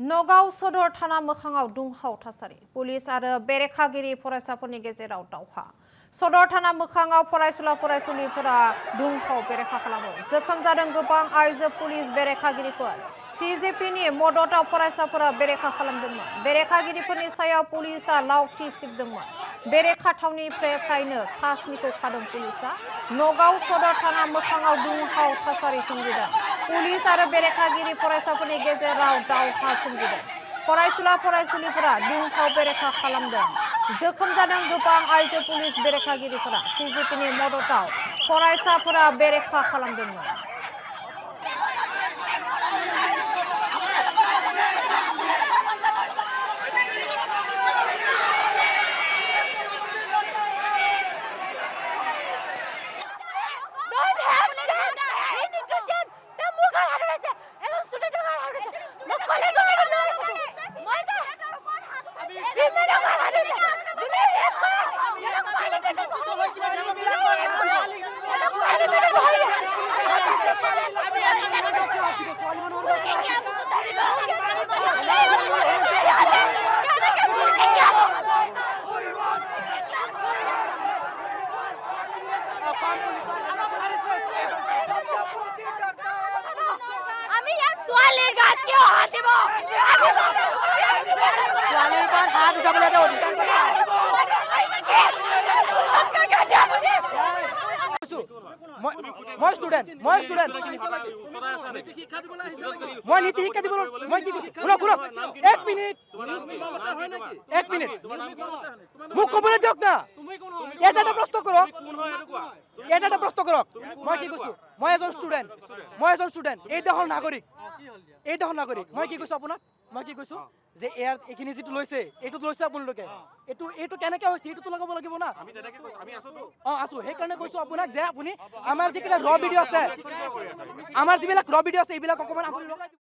नगाव सदर थाना मोखाङाव दुंहाव थासारि पुलिस आरो बेरेखागिरि फरायसाफोरनि गेजेराव दावहा सदर थाना मोखाङाव फरायसुला फरायसुलिफोरा दुंहाव बेरेखा खालामो जोखोम जादों गोबां आइजो पुलिस बेरेखागिरिफोर सिजेपिनि मददाव फरायसाफोरा बेरेखा खालामदोंमोन बेरेखागिरिफोरनि सायाव पुलिसआ लावथि सिबदोंमोन बेरेखा थावनिफ्रायनो सास्निखौ खादों पुलिसआ नगाव सदर थाना मोखाङाव दुंहाव थासारि सोमजिदों पुलिस आरो बेरेखागिरि फरायसाफोरनि गेजेराव दावहा सोमजिदों फरायसुला फरायसुलिफोरा दुंहाव बेरेखा खालामदों जोखोम जादों गोबां आइजो पुलिस बेरेखागिरिफोरा सिजेपिनि मददाव फरायसाफोरा बेरेखा खालामदोंमोन আমি ইয়াত ছোৱালীৰ গাত কিয় হাত দিব ছোৱালীৰ গাত হাত উঠাবলৈ মই ষ্টুডেণ্ট মই নীতি শিক্ষা দিব মই কি কৈছো শুনক এক মিনিট মোক ক'বলৈ দিয়ক না এটা প্ৰশ্ন কৰক মই কি কৈছো মই এজন ষ্টুডেণ্ট এই দেশৰ নাগৰিক মই কি কৈছো আপোনাক মই কি কৈছো যে এয়াৰ এইখিনি যিটো লৈছে আপোনালোকে এইটো কেনেকৈ হৈছে এইটোতো লগাব লাগিব না আছো সেইকাৰণে কৈছো আপোনাক যে আপুনি আমাৰ যিবিলাক ৰ ভিডিঅ' আছে এইবিলাক অকণমান আপুনি লগাই দিব